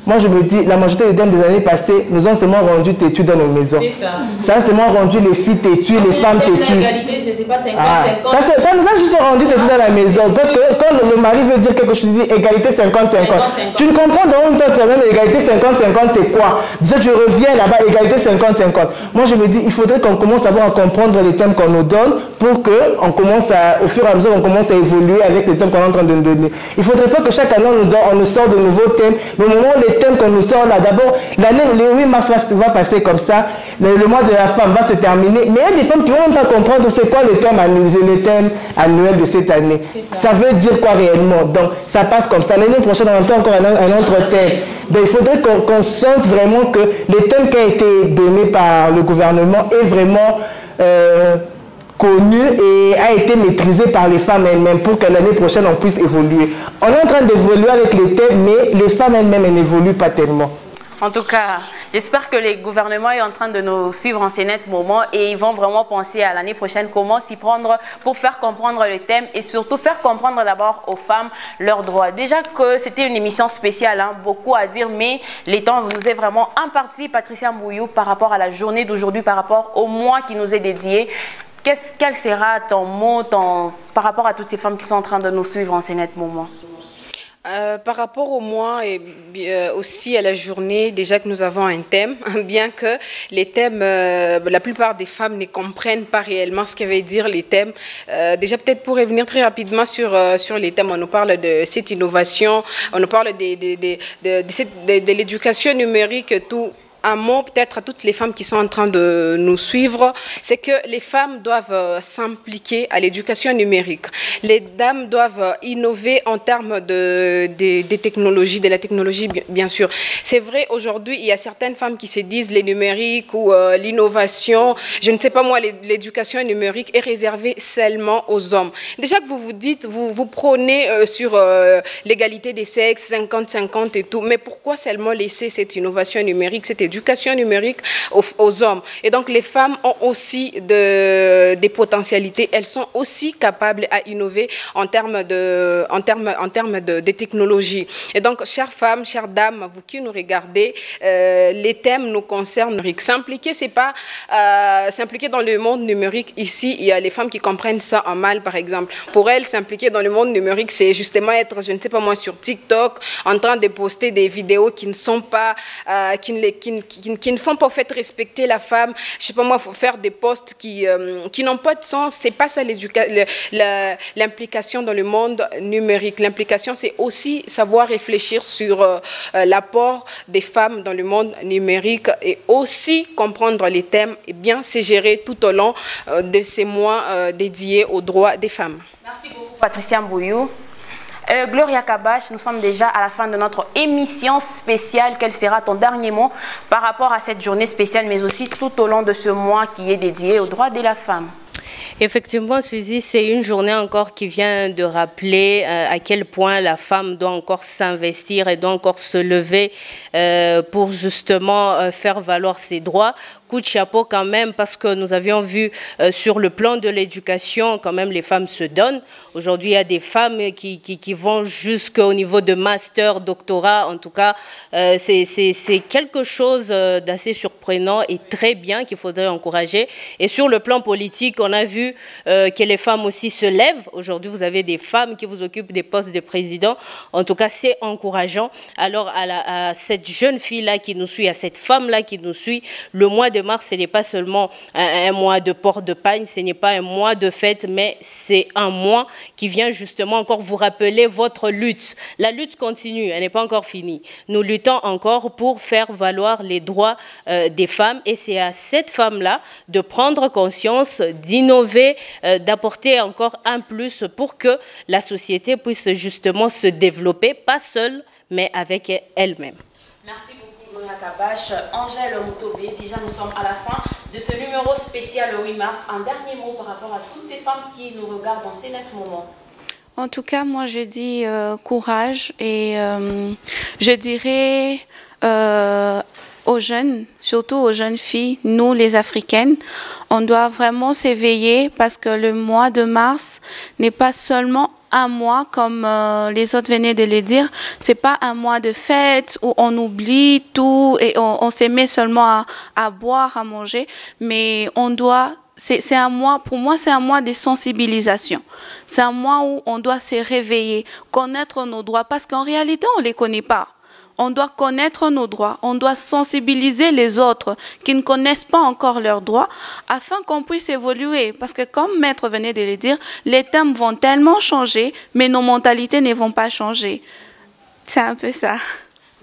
moi je me dis, la majorité des thèmes des années passées nous ont seulement rendu têtus dans nos maisons. C'est ça. Ça a seulement rendu les filles têtues, les femmes têtues. L'égalité, je sais pas, 50-50. Ça nous a juste rendu têtus dans la maison. Parce que quand le mari veut dire quelque chose, il dit égalité 50-50. Tu ne comprends dans même temps, même égalité 50-50, c'est quoi? Déjà, tu reviens là-bas, égalité 50-50. Moi je me dis, il faudrait qu'on commence d'abord à comprendre les thèmes qu'on nous donne pour qu'on commence au fur et à mesure, on commence à évoluer avec les thèmes qu'on est en train de nous donner. Il ne faudrait pas que chaque année, on nous sort de nouveaux thèmes. Mais au moment où les thèmes qu'on nous sort là, d'abord, l'année, le 8 mars va passer comme ça, le mois de la femme va se terminer, mais il y a des femmes qui ne vont pas comprendre c'est quoi le thème annuel de cette année. Ça veut dire quoi réellement? Donc, ça passe comme ça. L'année prochaine, on entend encore un autre thème. Donc, il faudrait qu'on sente vraiment que les thèmes qui ont été donnés par le gouvernement est vraiment connu et a été maîtrisé par les femmes elles-mêmes pour que l'année prochaine on puisse évoluer. On est en train d'évoluer avec les thèmes, mais les femmes elles-mêmes n'évoluent pas tellement. En tout cas, j'espère que le gouvernement est en train de nous suivre en ces nets moments et ils vont vraiment penser à l'année prochaine comment s'y prendre pour faire comprendre le thème et surtout faire comprendre d'abord aux femmes leurs droits. Déjà que c'était une émission spéciale, hein, beaucoup à dire, mais les temps nous est vraiment imparti, Patricia Mbouillou, par rapport à la journée d'aujourd'hui, par rapport au mois qui nous est dédié. Quel sera ton mot par rapport à toutes ces femmes qui sont en train de nous suivre en ces nets moments? Par rapport au mois et aussi à la journée, déjà que nous avons un thème, bien que les thèmes, la plupart des femmes ne comprennent pas réellement ce que veut dire les thèmes. Déjà peut-être pour revenir très rapidement sur les thèmes, on nous parle de cette innovation, on nous parle de l'éducation numérique, tout. Un mot peut-être à toutes les femmes qui sont en train de nous suivre, c'est que les femmes doivent s'impliquer à l'éducation numérique. Les dames doivent innover en termes des technologies, de la technologie bien sûr. C'est vrai, aujourd'hui, il y a certaines femmes qui se disent les numériques ou l'innovation, je ne sais pas moi, l'éducation numérique est réservée seulement aux hommes. Déjà que vous vous dites, vous prônez sur l'égalité des sexes, 50-50 et tout, mais pourquoi seulement laisser cette innovation numérique, cette éducation numérique aux hommes? Et donc les femmes ont aussi des potentialités, elles sont aussi capables à innover en termes de technologie. Et donc chères femmes, chères dames, vous qui nous regardez, les thèmes nous concernent. S'impliquer, c'est pas s'impliquer dans le monde numérique. Ici, il y a les femmes qui comprennent ça en mal, par exemple. Pour elles, s'impliquer dans le monde numérique, c'est justement être, je ne sais pas moi, sur TikTok, en train de poster des vidéos qui ne sont pas, qui ne font pas en fait respecter la femme. Je sais pas moi, faut faire des posts qui n'ont pas de sens. C'est pas ça l'implication dans le monde numérique. L'implication, c'est aussi savoir réfléchir sur l'apport des femmes dans le monde numérique et aussi comprendre les thèmes et bien se gérer tout au long de ces mois dédiés aux droits des femmes. Merci beaucoup Patricia Mbouyou. Gloria Kabash, nous sommes déjà à la fin de notre émission spéciale. Quel sera ton dernier mot par rapport à cette journée spéciale, mais aussi tout au long de ce mois qui est dédié aux droits de la femme? Effectivement, Suzy, c'est une journée encore qui vient de rappeler à quel point la femme doit encore s'investir et doit encore se lever pour justement faire valoir ses droits. Coup de chapeau quand même, parce que nous avions vu sur le plan de l'éducation, quand même les femmes se donnent. Aujourd'hui, il y a des femmes qui vont jusqu'au niveau de master, doctorat. En tout cas, c'est quelque chose d'assez surprenant et très bien qu'il faudrait encourager. Et sur le plan politique, on a vu que les femmes aussi se lèvent. Aujourd'hui, vous avez des femmes qui vous occupent des postes de président. En tout cas, c'est encourageant. Alors, à cette jeune fille-là qui nous suit, à cette femme-là qui nous suit, le mois de mars, ce n'est pas seulement un mois de port de pagne, ce n'est pas un mois de fête, mais c'est un mois qui vient justement encore vous rappeler votre lutte. La lutte continue, elle n'est pas encore finie. Nous luttons encore pour faire valoir les droits des femmes et c'est à cette femme-là de prendre conscience, d'innover, d'apporter encore un plus pour que la société puisse justement se développer, pas seule, mais avec elle-même. Merci beaucoup. Kabash, Angèle Moutobé, déjà nous sommes à la fin de ce numéro spécial le 8 mars. Un dernier mot par rapport à toutes ces femmes qui nous regardent dans ces nets moments. En tout cas, moi je dis courage et je dirais aux jeunes, surtout aux jeunes filles, nous les Africaines, on doit vraiment s'éveiller parce que le mois de mars n'est pas seulement un mois, comme les autres venaient de le dire, c'est pas un mois de fête où on oublie tout et on se met seulement à boire, à manger, mais on doit, c'est un mois, pour moi c'est un mois de sensibilisation. C'est un mois où on doit se réveiller, connaître nos droits, parce qu'en réalité on les connaît pas. On doit connaître nos droits, on doit sensibiliser les autres qui ne connaissent pas encore leurs droits afin qu'on puisse évoluer. Parce que comme Maître venait de le dire, les thèmes vont tellement changer, mais nos mentalités ne vont pas changer. C'est un peu ça.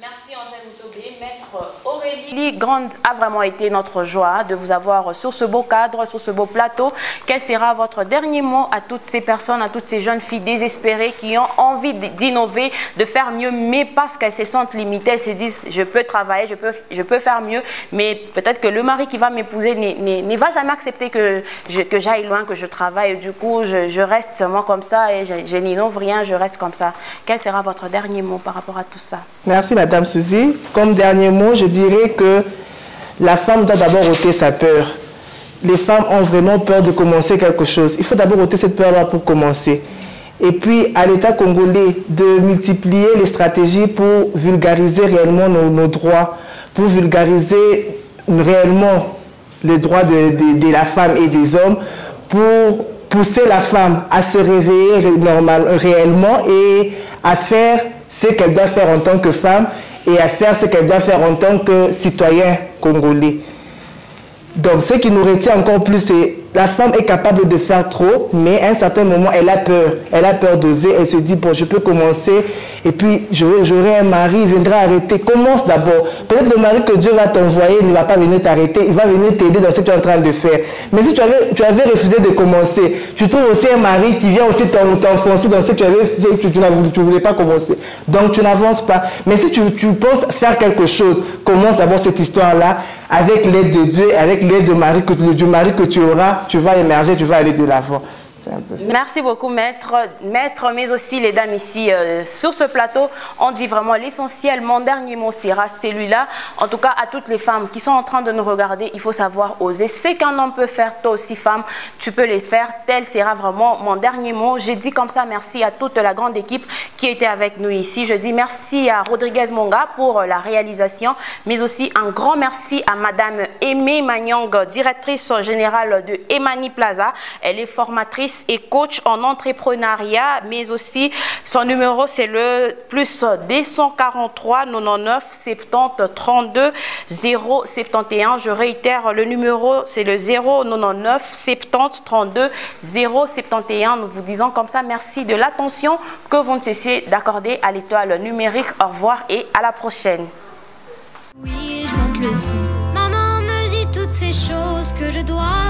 Merci Angèle Moutobé. Maître Aurélie Grande, a vraiment été notre joie de vous avoir sur ce beau cadre, sur ce beau plateau. Quel sera votre dernier mot à toutes ces personnes, à toutes ces jeunes filles désespérées qui ont envie d'innover, de faire mieux, mais parce qu'elles se sentent limitées, elles se disent je peux travailler, je peux faire mieux, mais peut-être que le mari qui va m'épouser ne va jamais accepter que j'aille loin, que je travaille. Du coup, je reste seulement comme ça et je n'innove rien, je reste comme ça. Quel sera votre dernier mot par rapport à tout ça? Merci Madame Suzy. Comme dernier mot, je dirais que la femme doit d'abord ôter sa peur. Les femmes ont vraiment peur de commencer quelque chose. Il faut d'abord ôter cette peur-là pour commencer. Et puis, à l'État congolais, de multiplier les stratégies pour vulgariser réellement nos droits, pour vulgariser réellement les droits de la femme et des hommes, pour pousser la femme à se réveiller réellement et à faire ce qu'elle doit faire en tant que femme et à faire ce qu'elle doit faire en tant que citoyen congolais. Donc, ce qui nous retient encore plus, c'est la femme est capable de faire trop, mais à un certain moment, elle a peur. Elle a peur d'oser. Elle se dit, bon, je peux commencer, et puis j'aurai un mari, il viendra arrêter. Commence d'abord. Peut-être le mari que Dieu va t'envoyer ne va pas venir t'arrêter, il va venir t'aider dans ce que tu es en train de faire. Mais si tu avais refusé de commencer, tu trouves aussi un mari qui vient aussi t'enfoncer dans ce que tu avais fait, tu ne voulais pas commencer. Donc, tu n'avances pas. Mais si tu penses faire quelque chose, commence d'abord cette histoire-là avec l'aide de Dieu, avec l'aide du mari que tu auras. Tu vas émerger, tu vas aller de l'avant. Merci beaucoup, maître, mais aussi les dames ici sur ce plateau. On dit vraiment l'essentiel. Mon dernier mot sera celui-là. En tout cas, à toutes les femmes qui sont en train de nous regarder, il faut savoir oser. Ce qu'un homme peut faire, toi aussi, femme, tu peux les faire. Tel sera vraiment mon dernier mot. J'ai dit comme ça merci à toute la grande équipe qui était avec nous ici. Je dis merci à Rodriguez Monga pour la réalisation, mais aussi un grand merci à Madame Aimée Magnong, directrice générale de Emani Plaza. Elle est formatrice et coach en entrepreneuriat, mais aussi son numéro c'est le plus D143 99 70 32 071. Je réitère, le numéro c'est le 099 70 32 071. Nous vous disons comme ça merci de l'attention que vous ne cessez d'accorder à l'étoile numérique. Au revoir et à la prochaine. Oui, je monte le son. Maman me dit toutes ces choses que je dois